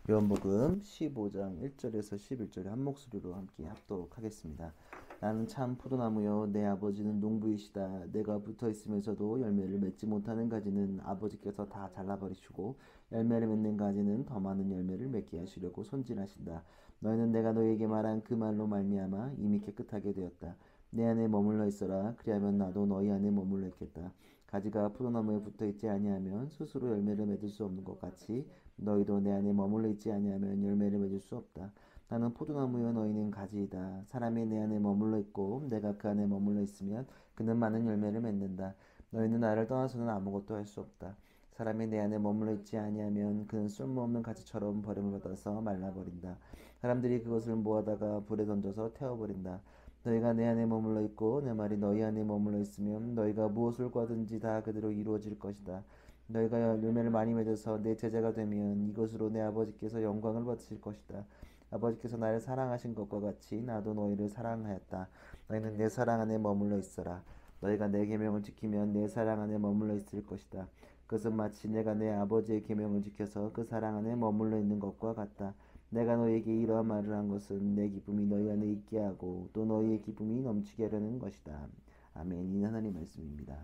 요한복음 15장 1절에서 11절에 한 목소리로 함께 합독 하겠습니다. 나는 참 포도나무요 내 아버지는 농부이시다. 내가 붙어 있으면서도 열매를 맺지 못하는 가지는 아버지께서 다 잘라버리시고 열매를 맺는 가지는 더 많은 열매를 맺게 하시려고 손질하신다. 너희는 내가 너희에게 말한 그 말로 말미암아 이미 깨끗하게 되었다. 내 안에 머물러 있어라. 그리하면 나도 너희 안에 머물러 있겠다. 가지가 포도나무에 붙어 있지 아니하면 스스로 열매를 맺을 수 없는 것 같이 너희도 내 안에 머물러 있지 아니하면 열매를 맺을 수 없다. 나는 포도나무요 너희는 가지이다. 사람이 내 안에 머물러 있고 내가 그 안에 머물러 있으면 그는 많은 열매를 맺는다. 너희는 나를 떠나서는 아무것도 할 수 없다. 사람이 내 안에 머물러 있지 아니하면 그는 쓸모없는 가지처럼 버림을 받아서 말라버린다. 사람들이 그것을 모아다가 불에 던져서 태워버린다. 너희가 내 안에 머물러 있고 내 말이 너희 안에 머물러 있으면 너희가 무엇을 구하든지 다 그대로 이루어질 것이다. 너희가 열매를 많이 맺어서 내 제자가 되면 이것으로 내 아버지께서 영광을 받으실 것이다. 아버지께서 나를 사랑하신 것과 같이 나도 너희를 사랑하였다. 너희는 내 사랑 안에 머물러 있어라. 너희가 내 계명을 지키면 내 사랑 안에 머물러 있을 것이다. 그것은 마치 내가 내 아버지의 계명을 지켜서 그 사랑 안에 머물러 있는 것과 같다. 내가 너희에게 이러한 말을 한 것은 내 기쁨이 너희 안에 있게 하고 또 너희의 기쁨이 넘치게 하려는 것이다. 아멘. 이 하나님 말씀입니다.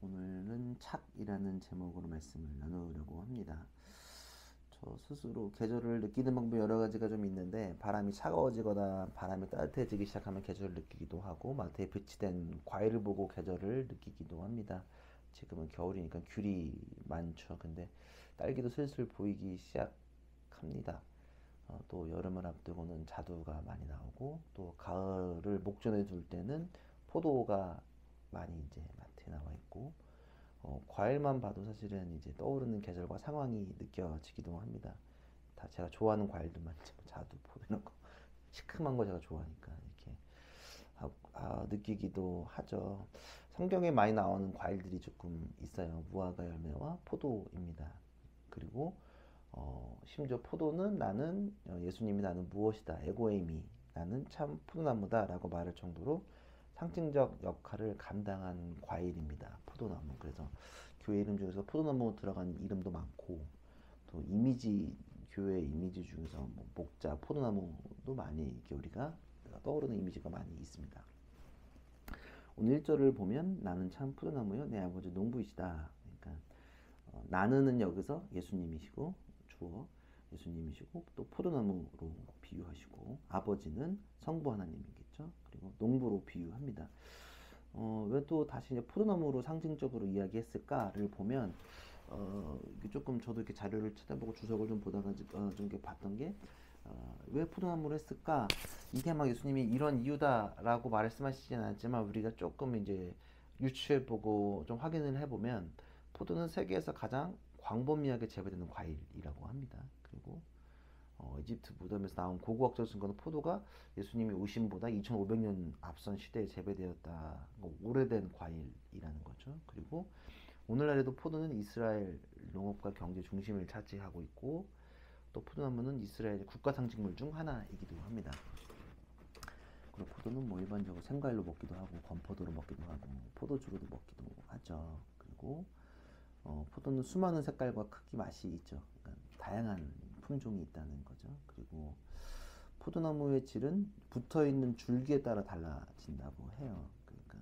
오늘은 착이라는 제목으로 말씀을 나누려고 합니다. 저 스스로 계절을 느끼는 방법이 여러 가지가 좀 있는데 바람이 차가워지거나 바람이 따뜻해지기 시작하면 계절을 느끼기도 하고 마트에 배치된 과일을 보고 계절을 느끼기도 합니다. 지금은 겨울이니까 귤이 많죠. 근데 딸기도 슬슬 보이기 시작합니다. 또 여름을 앞두고는 자두가 많이 나오고 또 가을을 목전에 둘 때는 포도가 많이 이제 마트에 나와 있고 과일만 봐도 사실은 이제 떠오르는 계절과 상황이 느껴지기도 합니다. 다 제가 좋아하는 과일들만 이제 뭐 자두, 포도 이런 거 시큼한 거 제가 좋아하니까 이렇게 느끼기도 하죠. 성경에 많이 나오는 과일들이 조금 있어요. 무화과 열매와 포도입니다. 그리고 심지어 포도는 나는 예수님이 나는 무엇이다 에고에이미 나는 참 포도나무다라고 말할 정도로 상징적 역할을 감당한 과일입니다. 포도나무. 그래서 교회 이름 중에서 포도나무 들어간 이름도 많고 또 이미지 교회 이미지 중에서 뭐 목자 포도나무도 많이 이렇게 우리가 떠오르는 이미지가 많이 있습니다. 오늘 1절을 보면 나는 참 포도나무요 내 아버지 농부이시다. 그러니까 나는은 여기서 예수님이시고 주어 예수님이시고 또 포도나무로 비유하시고 아버지는 성부 하나님이겠죠. 그리고 농부로 비유합니다. 왜 또 다시 이제 포도나무로 상징적으로 이야기했을까를 보면 조금 저도 이렇게 자료를 찾아보고 주석을 좀 보다가 좀 이렇게 봤던 게 왜 포도나무로 했을까? 이게 막 예수님이 이런 이유다라고 말씀하시진 않았지만 우리가 조금 이제 유추해보고 좀 확인을 해보면 포도는 세계에서 가장 광범위하게 재배되는 과일이라고 합니다. 그리고 이집트 무덤에서 나온 고고학적 증거는 포도가 예수님이 오심보다 2500년 앞선 시대에 재배되었다. 오래된 과일이라는 거죠. 그리고 오늘날에도 포도는 이스라엘 농업과 경제 중심을 차지하고 있고 또 포도나무는 이스라엘 국가 상징물 중 하나이기도 합니다. 그리고 포도는 뭐 일반적으로 생과일로 먹기도 하고 건포도로 먹기도 하고 포도주로도 먹기도 하죠. 그리고 포도는 수많은 색깔과 크기 맛이 있죠. 그러니까 다양한 품종이 있다는 거죠. 그리고 포도나무의 질은 붙어있는 줄기에 따라 달라진다고 해요. 그러니까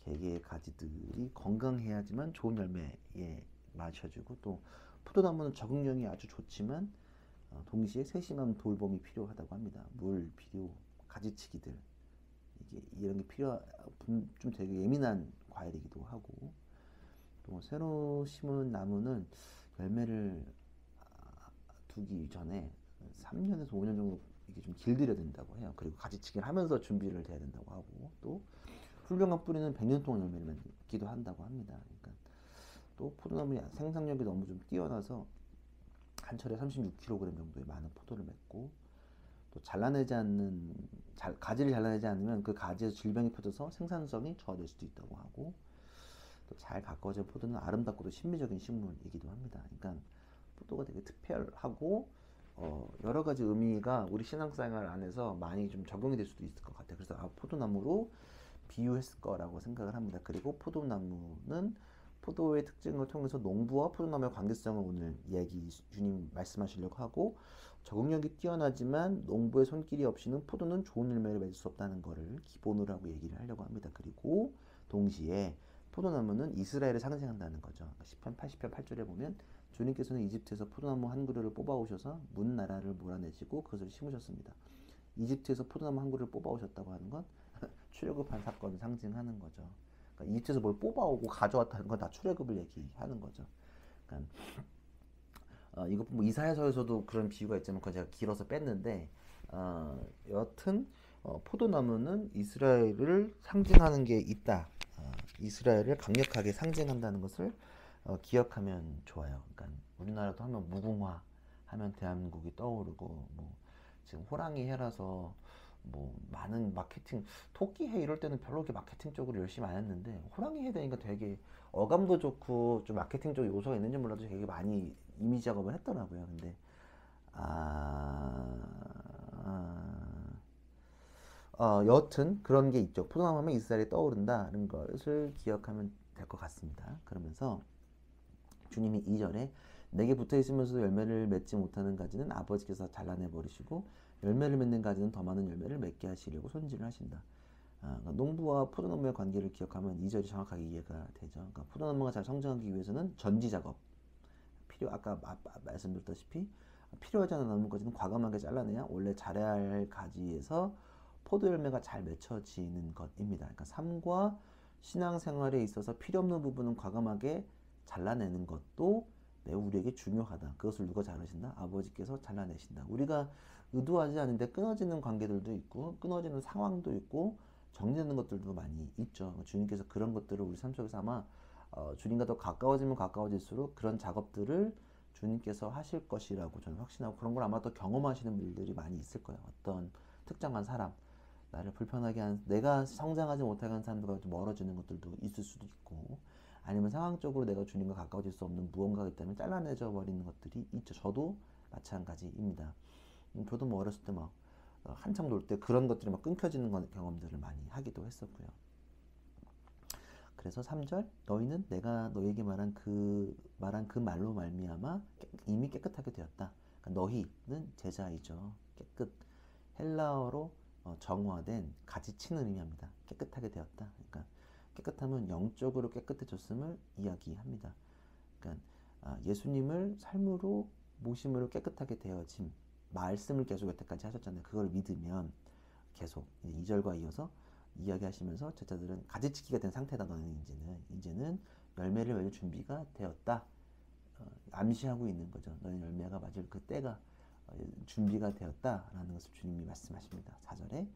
개개의 가지들이 건강해야지만 좋은 열매에 마셔주고 또 포도나무는 적응력이 아주 좋지만 동시에 세심한 돌봄이 필요하다고 합니다. 물, 비료, 가지치기들 이게 이런 게 좀 되게 예민한 과일이기도 하고 또 새로 심은 나무는 열매를 두기 전에 3년에서 5년 정도 이게 좀 길들여야 된다고 해요. 그리고 가지치기를 하면서 준비를 해야 된다고 하고 또 훌륭한 뿌리는 100년 동안 열매를 맺기도 한다고 합니다. 그러니까 또 포도나무의 생산력이 너무 좀 뛰어나서 한 철에 36kg 정도의 많은 포도를 맺고 또 가지를 잘라내지 않으면 그 가지에서 질병이 퍼져서 생산성이 저하될 수도 있다고 하고 또 잘 가꿔진 포도는 아름답고도 신비적인 식물이기도 합니다. 그러니까 포도가 되게 특별하고 여러 가지 의미가 우리 신앙생활 안에서 많이 좀 적용이 될 수도 있을 것 같아요. 그래서 포도나무로 비유했을 거라고 생각을 합니다. 그리고 포도나무는 포도의 특징을 통해서 농부와 포도나무의 관계성을 오늘 주님 말씀하시려고 하고, 적응력이 뛰어나지만 농부의 손길이 없이는 포도는 좋은 열매를 맺을 수 없다는 것을 기본으로 하고 얘기를 하려고 합니다. 그리고 동시에 포도나무는 이스라엘을 상징한다는 거죠. 시편 80편 8절에 보면 주님께서는 이집트에서 포도나무 한 그루를 뽑아오셔서 문 나라를 몰아내시고 그것을 심으셨습니다. 이집트에서 포도나무 한 그루를 뽑아오셨다고 하는 건 출애굽한 사건을 상징하는 거죠. 그러니까 이집트에서 뭘 뽑아오고 가져왔다는 건 다 출애굽을 얘기하는 거죠. 그러니까 이거 뭐 이사야서에서도 그런 비유가 있지만 그건 제가 길어서 뺐는데, 여튼 포도나무는 이스라엘을 상징하는 게 있다. 이스라엘을 강력하게 상징한다는 것을 기억하면 좋아요. 그러니까 우리나라도 하면 무궁화 하면 대한민국이 떠오르고, 뭐 지금 호랑이 해라서 뭐 많은 마케팅, 토끼 해 이럴 때는 별로 그렇게 마케팅 쪽으로 열심히 안 했는데, 호랑이 해 되니까 되게 어감도 좋고 좀 마케팅 쪽 요소가 있는지 몰라도 되게 많이 이미지 작업을 했더라고요. 근데 아, 여튼 그런 게 있죠. 포도나무 하면 이스라엘이 떠오른다는 것을 기억하면 될 것 같습니다. 그러면서 주님이 2절에 내게 붙어 있으면서도 열매를 맺지 못하는 가지는 아버지께서 잘라내 버리시고 열매를 맺는 가지는 더 많은 열매를 맺게 하시려고 손질을 하신다. 그러니까 농부와 포도나무의 관계를 기억하면 2절이 정확하게 이해가 되죠. 그러니까 포도나무가 잘 성장하기 위해서는 전지 작업 아까 말씀드렸다시피 필요하지 않은 나뭇가지는 과감하게 잘라내야 원래 자라야 할 가지에서 포도 열매가 잘 맺혀지는 것입니다. 그러니까 삶과 신앙생활에 있어서 필요 없는 부분은 과감하게 잘라내는 것도 매우 우리에게 중요하다. 그것을 누가 잘하신다? 아버지께서 잘라내신다. 우리가 의도하지 않은데 끊어지는 관계들도 있고 끊어지는 상황도 있고 정리되는 것들도 많이 있죠. 주님께서 그런 것들을 우리 삶 속에서 아마 주님과 더 가까워지면 가까워질수록 그런 작업들을 주님께서 하실 것이라고 저는 확신하고, 그런 걸 아마 더 경험하시는 분들이 많이 있을 거예요. 어떤 특정한 사람, 나를 불편하게 한, 내가 성장하지 못하게 하는 사람들과 좀 멀어지는 것들도 있을 수도 있고, 아니면 상황적으로 내가 주님과 가까워질 수 없는 무언가가 있다면 잘라내져 버리는 것들이 있죠. 저도 마찬가지입니다. 저도 뭐 어렸을 때 막 한참 놀 때 그런 것들이 막 끊겨지는 경험들을 많이 하기도 했었고요. 그래서 3절 너희는 내가 너에게 말한 그 말로 말미암아 이미 깨끗하게 되었다. 그러니까 너희는 제자이죠. 깨끗, 헬라어로 정화된 가지치는 의미합니다. 깨끗하게 되었다. 그러니까 깨끗함은 영적으로 깨끗해졌음을 이야기합니다. 그러니까 예수님을 삶으로 모심으로 깨끗하게 되어짐, 말씀을 계속 여태까지 하셨잖아요. 그걸 믿으면 계속 2절과 이어서 이야기하시면서 제자들은 가지치기가 된 상태다. 너는 이제는 열매를 맺을 준비가 되었다. 암시하고 있는 거죠. 너는 열매가 맞을 그 때가 준비가 되었다라는 것을 주님이 말씀하십니다. 4절에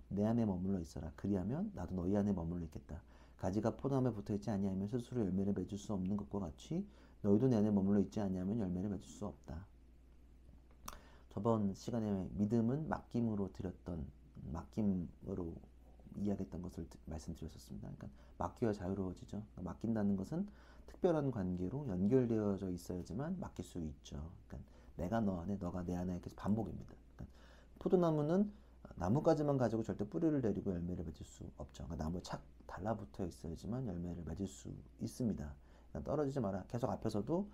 내 안에 머물러 있어라. 그리하면 나도 너희 안에 머물러 있겠다. 가지가 포도나무에 붙어있지 아니하면 스스로 열매를 맺을 수 없는 것과 같이 너희도 내 안에 머물러 있지 아니하면 열매를 맺을 수 없다. 저번 시간에 믿음은 맡김으로 이야기했던 것을 말씀드렸었습니다. 그러니까 맡겨야 자유로워지죠. 그러니까 맡긴다는 것은 특별한 관계로 연결되어져 있어야지만 맡길 수 있죠. 그러니까 내가 너 안에, 너가 내 안에, 계속 반복입니다. 그러니까 포도나무는 나뭇가지만 가지고 절대 뿌리를 내리고 열매를 맺을 수 없죠. 그러니까 나무에 착 달라붙어 있어야지만 열매를 맺을 수 있습니다. 그러니까 떨어지지 마라. 계속 앞에서도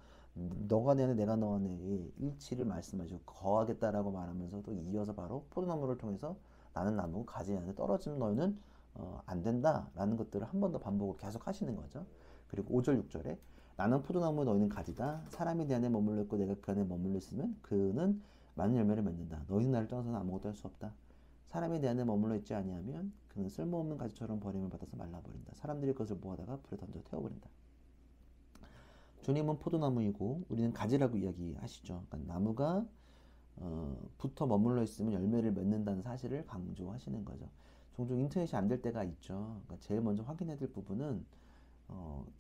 너가 내 안에 내가 너 안에의 일치를 말씀하시고 거하겠다라고 말하면서도 이어서 바로 포도나무를 통해서 나는 나무 가지 안에 떨어지면 너희는 안 된다라는 것들을 한 번 더 반복을 계속 하시는 거죠. 그리고 5절 6절에 나는 포도나무 너희는 가지다. 사람이 내 안에 머물러 있고 내가 그 안에 머물러 있으면 그는 많은 열매를 맺는다. 너희는 나를 떠나서는 아무것도 할 수 없다. 사람이 내 안에 머물러 있지 아니하면 그는 쓸모없는 가지처럼 버림을 받아서 말라버린다. 사람들이 그것을 모아다가 불에 던져 태워버린다. 주님은 포도나무이고 우리는 가지라고 이야기하시죠. 그러니까 나무가 붙어 머물러 있으면 열매를 맺는다는 사실을 강조하시는 거죠. 종종 인터넷이 안 될 때가 있죠. 그러니까 제일 먼저 확인해야 될 부분은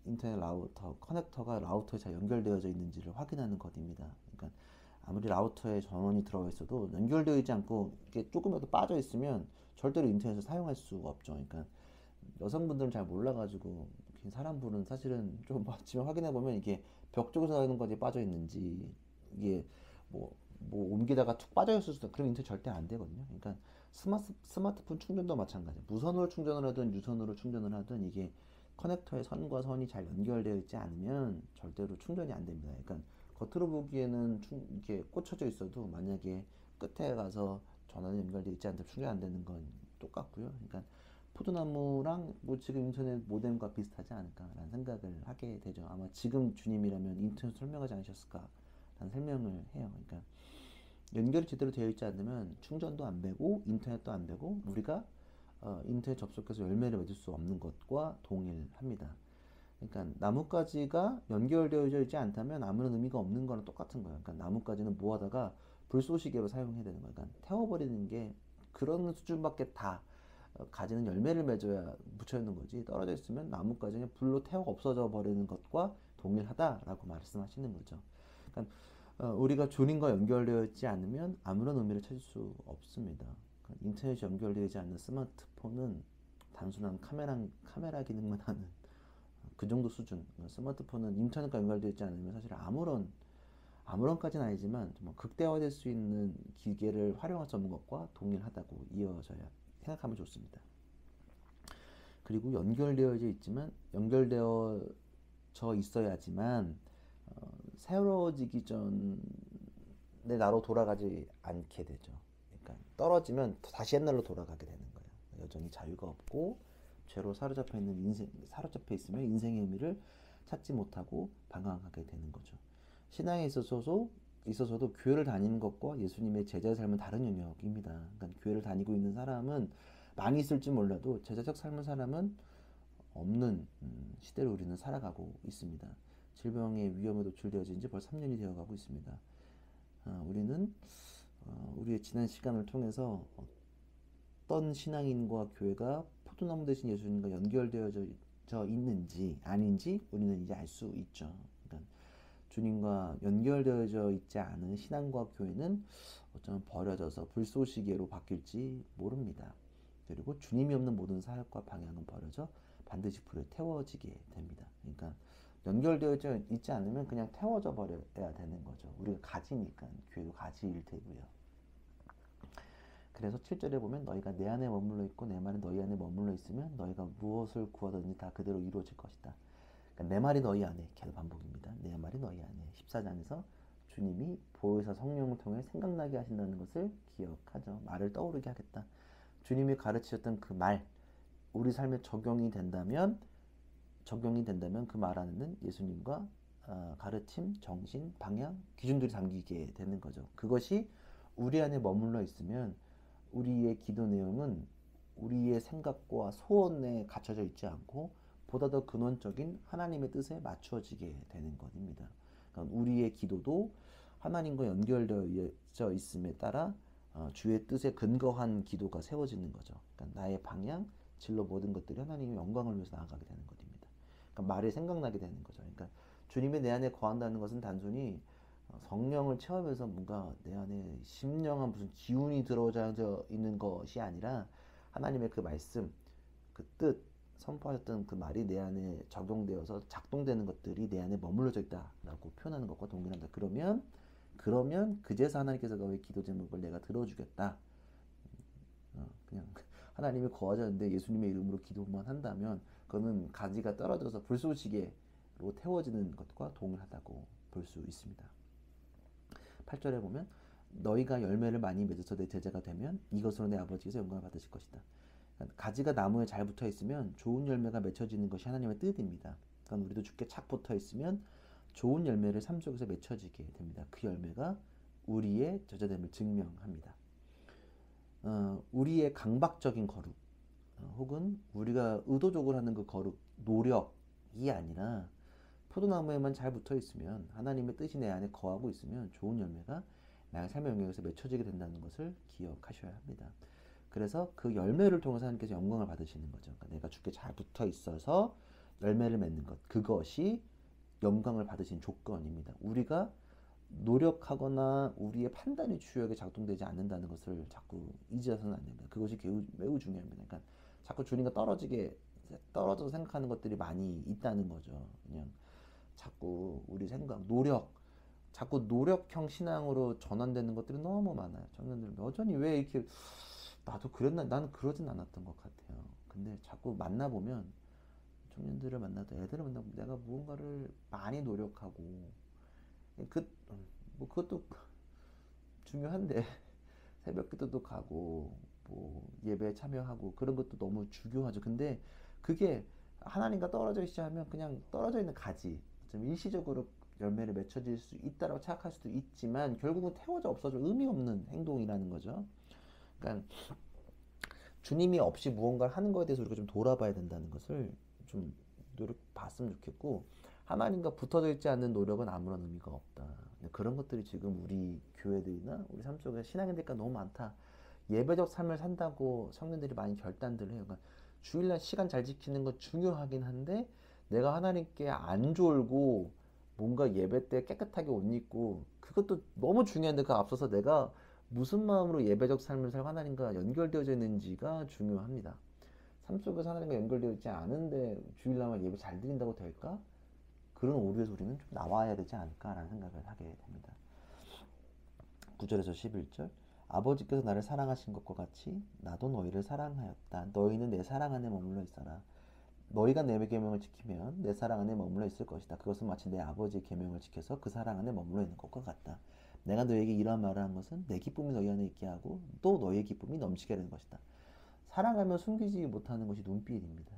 인터넷 라우터, 커넥터가 라우터에 잘 연결되어져 있는지를 확인하는 것입니다. 그러니까 아무리 라우터에 전원이 들어가 있어도 연결되어 있지 않고 이게 조금이라도 빠져 있으면 절대로 인터넷을 사용할 수가 없죠. 그러니까 여성분들은 잘 몰라가지고 사람분은 사실은 좀 아침에 확인해 보면 이게 벽 쪽에서 나오는 것이 빠져 있는지 이게 뭐 옮기다가 툭 빠져 있을 수도, 그런 인터넷 절대 안 되거든요. 그러니까 스마트폰 충전도 마찬가지. 무선으로 충전을 하든 유선으로 충전을 하든 이게 커넥터의 선과 선이 잘 연결되어 있지 않으면 절대로 충전이 안 됩니다. 그러니까 겉으로 보기에는 이게 꽂혀져 있어도 만약에 끝에 가서 전원이 연결되어 있지 않다면 충전이 안 되는 건 똑같고요. 그러니까 포도나무랑 뭐 지금 인터넷 모뎀과 비슷하지 않을까라는 생각을 하게 되죠. 아마 지금 주님이라면 인터넷 설명하지 않으셨을까라는 설명을 해요. 그러니까 연결이 제대로 되어 있지 않으면 충전도 안 되고 인터넷도 안 되고 우리가 인터넷 접속해서 열매를 맺을 수 없는 것과 동일합니다. 그러니까 나뭇가지가 연결되어져 있지 않다면 아무런 의미가 없는 거랑 똑같은 거예요. 그러니까 나뭇가지는 뭐 하다가 불쏘시개로 사용해야 되는 거예요. 그러니까 태워버리는 게 그런 수준밖에 다 가지는 열매를 맺어야 묻혀 있는 거지 떨어져 있으면 나뭇가지는 불로 태워 없어져 버리는 것과 동일하다라고 말씀하시는 거죠. 그러니까 우리가 주님과 연결되어 있지 않으면 아무런 의미를 찾을 수 없습니다. 그러니까 인터넷이 연결되지 않는 스마트폰은 단순한 카메라 기능만 하는 그 정도 수준. 스마트폰은 인터넷과 연결되어 있지 않으면 사실 아무런까지는 아니지만 뭐 극대화될 수 있는 기계를 활용할 수 없는 것과 동일하다고 이어져야 생각하면 좋습니다. 그리고 연결되어져 있어야지만 새로워지기 전에 나로 돌아가지 않게 되죠. 그러니까 떨어지면 다시 옛날로 돌아가게 되는 거예요. 여전히 자유가 없고 죄로 사로잡혀 있으면 인생의 의미를 찾지 못하고 방황하게 되는 거죠. 신앙에 있어서도 교회를 다니는 것과 예수님의 제자의 삶은 다른 영역입니다. 그러니까 교회를 다니고 있는 사람은 많이 있을지 몰라도 제자적 삶을 사람은 없는 시대를 우리는 살아가고 있습니다. 질병의 위험에 노출되어진 지 벌써 3년이 되어가고 있습니다. 우리는 우리의 지난 시간을 통해서 어떤 신앙인과 교회가 포도나무 대신 예수님과 연결되어져 있는지 아닌지 우리는 이제 알 수 있죠. 그러니까 주님과 연결되어져 있지 않은 신앙과 교회는 어쩌면 버려져서 불쏘시개로 바뀔지 모릅니다. 그리고 주님이 없는 모든 사역과 방향은 버려져 반드시 불에 태워지게 됩니다. 그러니까 연결되어져 있지 않으면 그냥 태워져 버려야 되는 거죠. 우리가 가지니까 교회도 가지일 테고요. 그래서 7절에 보면 너희가 내 안에 머물러 있고 내 말이 너희 안에 머물러 있으면 너희가 무엇을 구하든지 다 그대로 이루어질 것이다. 그러니까 내 말이 너희 안에 계속 반복입니다. 내 말이 너희 안에 14장에서 주님이 보혜사 성령을 통해 생각나게 하신다는 것을 기억하죠. 말을 떠오르게 하겠다. 주님이 가르치셨던 그 말, 우리 삶에 적용이 된다면 그 말 안에는 예수님과 가르침, 정신, 방향, 기준들이 담기게 되는 거죠. 그것이 우리 안에 머물러 있으면 우리의 기도 내용은 우리의 생각과 소원에 갖춰져 있지 않고 보다 더 근원적인 하나님의 뜻에 맞추어지게 되는 것입니다. 그러니까 우리의 기도도 하나님과 연결되어 있음에 따라 주의 뜻에 근거한 기도가 세워지는 거죠. 그러니까 나의 방향, 진로 모든 것들이 하나님의 영광을 위해서 나아가게 되는 것입니다. 그러니까 말이 생각나게 되는 거죠. 그러니까 주님이 내 안에 거한다는 것은 단순히 성령을 체험해서 뭔가 내 안에 심령한 무슨 기운이 들어져 있는 것이 아니라 하나님의 그 말씀, 그 뜻, 선포하셨던 그 말이 내 안에 적용되어서 작동되는 것들이 내 안에 머물러져 있다라고 표현하는 것과 동일합니다. 그러면 그제서 하나님께서 너의 기도 제목을 내가 들어주겠다. 그냥 하나님이 거하셨는데 예수님의 이름으로 기도만 한다면 그거는 가지가 떨어져서 불쏘시개로 태워지는 것과 동일하다고 볼 수 있습니다. 8절에 보면 너희가 열매를 많이 맺어서 내 제자가 되면 이것으로 내 아버지께서 영광을 받으실 것이다. 가지가 나무에 잘 붙어 있으면 좋은 열매가 맺혀지는 것이 하나님의 뜻입니다. 그러니까 우리도 주께 착 붙어 있으면 좋은 열매를 삶 속에서 맺혀지게 됩니다. 그 열매가 우리의 저자됨을 증명합니다. 우리의 강박적인 거룩 혹은 우리가 의도적으로 하는 그 거룩, 노력이 아니라 포도나무에만 잘 붙어 있으면 하나님의 뜻이 내 안에 거하고 있으면 좋은 열매가 나의 삶의 영역에서 맺혀지게 된다는 것을 기억하셔야 합니다. 그래서 그 열매를 통해서 하나님께서 영광을 받으시는 거죠. 그러니까 내가 주께 잘 붙어 있어서 열매를 맺는 것, 그것이 영광을 받으신 조건입니다. 우리가 노력하거나 우리의 판단이 주역에 작동되지 않는다는 것을 자꾸 잊어서는 안 됩니다. 그것이 매우 중요합니다. 그러니까 자꾸 주님과 떨어져서 생각하는 것들이 많이 있다는 거죠. 그냥 자꾸 우리 생각, 자꾸 노력형 신앙으로 전환되는 것들이 너무 많아요. 청년들 여전히 왜 이렇게 나도 그랬나? 나는 그러진 않았던 것 같아요. 근데 자꾸 만나보면 청년들을 만나도 애들을 만나도 내가 무언가를 많이 노력하고 그, 뭐 그것도 중요한데 새벽 기도도 가고 뭐 예배에 참여하고 그런 것도 너무 중요하죠. 근데 그게 하나님과 떨어져 있지 하면 그냥 떨어져 있는 가지 좀 일시적으로 열매를 맺혀질 수 있다라고 생각할 수도 있지만 결국은 태워져 없어져 의미 없는 행동이라는 거죠. 그러니까 주님이 없이 무언가를 하는 거에 대해서 우리가 좀 돌아봐야 된다는 것을 좀 노력 봤으면 좋겠고 하나님과 붙어져 있지 않는 노력은 아무런 의미가 없다. 근데 그런 것들이 지금 우리 교회들이나 우리 삶 속에 신앙인들과 너무 많다. 예배적 삶을 산다고 청년들이 많이 결단들을 해요. 그러니까 주일날 시간 잘 지키는 건 중요하긴 한데 내가 하나님께 안 졸고 뭔가 예배 때 깨끗하게 옷 입고 그것도 너무 중요한데 그 앞서서 내가 무슨 마음으로 예배적 삶을 살고 하나님과 연결되어져 있는지가 중요합니다. 삶 속에서 하나님과 연결되어 있지 않은데 주일날만 예배 잘 드린다고 될까? 그런 오류의 소리는 좀 나와야 되지 않을까라는 생각을 하게 됩니다. 9절에서 11절 아버지께서 나를 사랑하신 것과 같이 나도 너희를 사랑하였다. 너희는 내 사랑 안에 머물러 있어라. 너희가 내 계명을 지키면 내 사랑 안에 머물러 있을 것이다. 그것은 마치 내 아버지의 계명을 지켜서 그 사랑 안에 머물러 있는 것과 같다. 내가 너희에게 이러한 말을 한 것은 내 기쁨이 너희 안에 있게 하고 또 너희의 기쁨이 넘치게 하는 것이다. 사랑하면 숨기지 못하는 것이 눈빛입니다.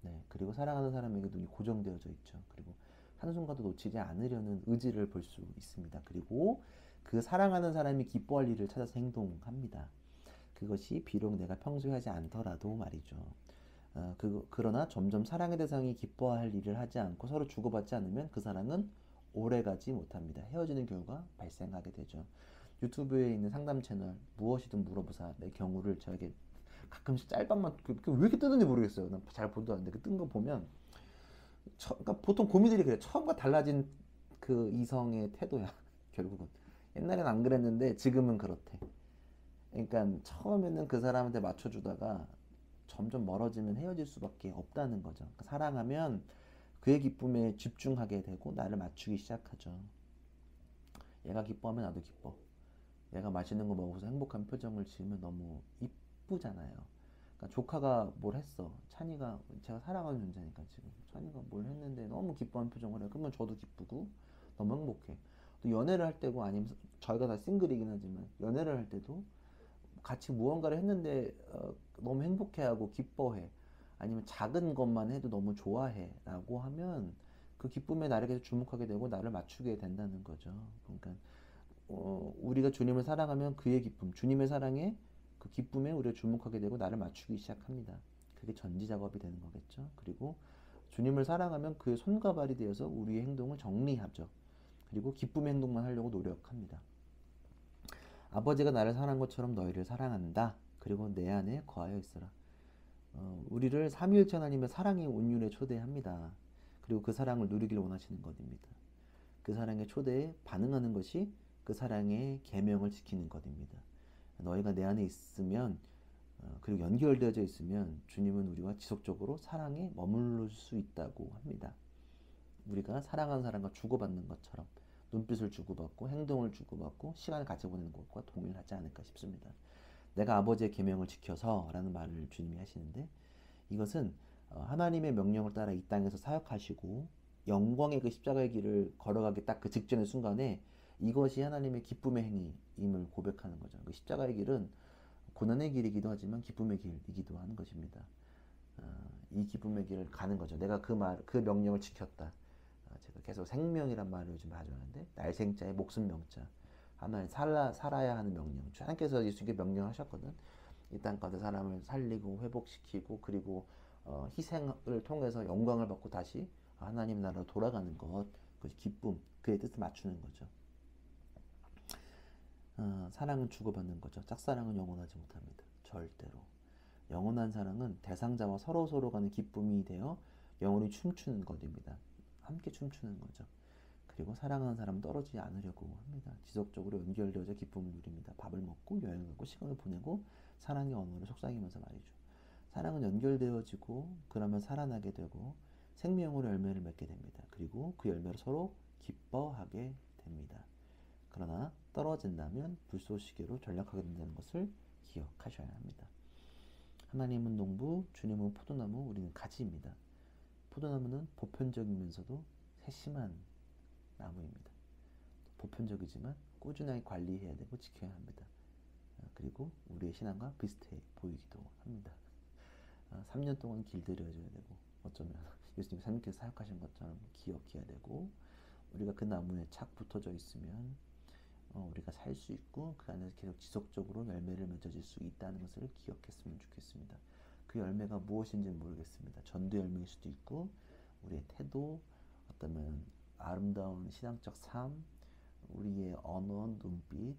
네, 그리고 사랑하는 사람에게 눈이 고정되어져 있죠. 그리고 한순간도 놓치지 않으려는 의지를 볼 수 있습니다. 그리고 그 사랑하는 사람이 기뻐할 일을 찾아서 행동합니다. 그것이 비록 내가 평소에 하지 않더라도 말이죠. 그러나 점점 사랑의 대상이 기뻐할 일을 하지 않고 서로 주고받지 않으면 그 사랑은 오래가지 못합니다. 헤어지는 경우가 발생하게 되죠. 유튜브에 있는 상담 채널 무엇이든 물어보사 내 경우를 저에게 가끔씩 짤방만 왜 이렇게 뜨는지 모르겠어요. 난 잘 보도 않는데 그 뜬 거 보면 그러니까 보통 고민들이 그래. 처음과 달라진 그 이성의 태도야. 결국은 옛날엔 안 그랬는데 지금은 그렇대. 그러니까 처음에는 그 사람한테 맞춰주다가 점점 멀어지면 헤어질 수밖에 없다는 거죠. 그러니까 사랑하면 그의 기쁨에 집중하게 되고 나를 맞추기 시작하죠. 얘가 기뻐하면 나도 기뻐. 얘가 맛있는 거 먹어서 행복한 표정을 지으면 너무 이쁘잖아요. 그러니까 조카가 뭘 했어. 찬이가 제가 사랑하는 존재니까 지금 찬이가 뭘 했는데 너무 기뻐하는 표정을 해. 그러면 저도 기쁘고 너무 행복해. 또 연애를 할 때고 아니면 저희가 다 싱글이긴 하지만 연애를 할 때도 같이 무언가를 했는데 너무 행복해하고 기뻐해. 아니면 작은 것만 해도 너무 좋아해라고 하면 그 기쁨에 나를 계속 주목하게 되고 나를 맞추게 된다는 거죠. 그러니까 우리가 주님을 사랑하면 그의 기쁨, 주님의 사랑에 그 기쁨에 우리가 주목하게 되고 나를 맞추기 시작합니다. 그게 전지 작업이 되는 거겠죠. 그리고 주님을 사랑하면 그의 손과 발이 되어서 우리의 행동을 정리하죠. 그리고 기쁨의 행동만 하려고 노력합니다. 아버지가 나를 사랑한 것처럼 너희를 사랑한다. 그리고 내 안에 거하여 있어라. 우리를 삼위일체 하나님의 사랑의 온유에 초대합니다. 그리고 그 사랑을 누리길 원하시는 것입니다. 그 사랑의 초대에 반응하는 것이 그 사랑의 계명을 지키는 것입니다. 너희가 내 안에 있으면 그리고 연결되어져 있으면 주님은 우리와 지속적으로 사랑에 머무를 수 있다고 합니다. 우리가 사랑하는 사람과 주고받는 것처럼 눈빛을 주고받고 행동을 주고받고 시간을 같이 보내는 것과 동일하지 않을까 싶습니다. 내가 아버지의 계명을 지켜서 라는 말을 주님이 하시는데 이것은 하나님의 명령을 따라 이 땅에서 사역하시고 영광의 그 십자가의 길을 걸어가기 딱 그 직전의 순간에 이것이 하나님의 기쁨의 행위임을 고백하는 거죠. 그 십자가의 길은 고난의 길이기도 하지만 기쁨의 길이기도 하는 것입니다. 이 기쁨의 길을 가는 거죠. 내가 그 명령을 지켰다. 제가 계속 생명이란 말을 요즘 가져가는데 날생자의 목숨 명자. 하나님 살아야 하는 명령. 하나님께서 예수님께 명령하셨거든. 이 땅 가운데 사람을 살리고 회복시키고 그리고 희생을 통해서 영광을 받고 다시 하나님 나라로 돌아가는 것. 그것이 기쁨. 그의 뜻을 맞추는 거죠. 사랑은 주고받는 거죠. 짝사랑은 영원하지 못합니다. 절대로. 영원한 사랑은 대상자와 서로 가는 기쁨이 되어 영원히 춤추는 것입니다. 함께 춤추는 거죠. 그리고 사랑하는 사람은 떨어지지 않으려고 합니다. 지속적으로 연결되어져 기쁨을 누립니다. 밥을 먹고 여행을 가고 시간을 보내고 사랑의 언어를 속삭이면서 말이죠. 사랑은 연결되어지고 그러면 살아나게 되고 생명으로 열매를 맺게 됩니다. 그리고 그 열매를 서로 기뻐하게 됩니다. 그러나 떨어진다면 불쏘시개로 전락하게 된다는 것을 기억하셔야 합니다. 하나님은 농부, 주님은 포도나무, 우리는 가지입니다. 포도나무는 보편적이면서도 세심한 나무입니다. 보편적이지만 꾸준하게 관리해야 되고 지켜야 합니다. 그리고 우리의 신앙과 비슷해 보이기도 합니다. 3년 동안 길들여줘야 되고 어쩌면 예수님이 3년께서 사역하신 것처럼 기억해야 되고 우리가 그 나무에 착 붙어져 있으면 우리가 살 수 있고 그 안에서 계속 지속적으로 열매를 맺어질 수 있다는 것을 기억했으면 좋겠습니다. 그 열매가 무엇인지는 모르겠습니다. 전도 열매일 수도 있고 우리의 태도, 어쩌면 아름다운 신앙적 삶, 우리의 언어, 눈빛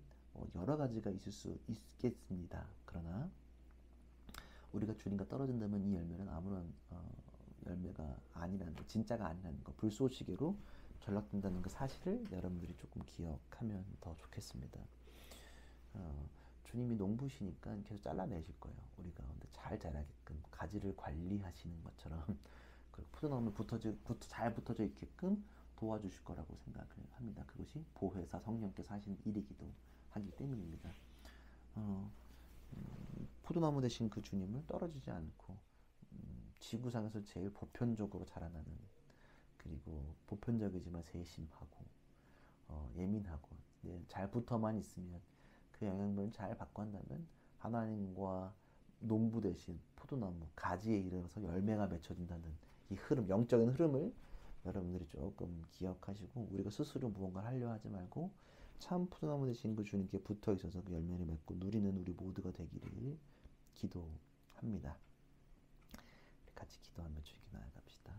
여러 가지가 있을 수 있겠습니다. 그러나 우리가 주님과 떨어진다면 이 열매는 아무런 열매가 아니라는 거, 진짜가 아니라는 거, 불쏘시개로 전락된다는 그 사실을 여러분들이 조금 기억하면 더 좋겠습니다. 주님이 농부시니까 계속 잘라내실 거예요. 우리가 근데 잘 자라게끔 가지를 관리하시는 것처럼 그리고 포도나무에 잘 붙어져 있게끔 도와주실 거라고 생각을 합니다. 그것이 보혜사 성령께서 하시는 일이기도 하기 때문입니다. 포도나무 되신 그 주님을 떨어지지 않고 지구상에서 제일 보편적으로 자라나는 그리고 보편적이지만 세심하고 예민하고 잘 붙어만 있으면 그 영향을 잘 받고 한다면 하나님과 농부 대신 포도나무 가지에 이르러서 열매가 맺혀진다는 이 흐름, 영적인 흐름을 여러분들이 조금 기억하시고 우리가 스스로 무언가를 하려 하지 말고 참 포도나무 대신 그 주님께 붙어 있어서 그 열매를 맺고 누리는 우리 모두가 되기를 기도합니다. 같이 기도하며 주님께 나아갑시다.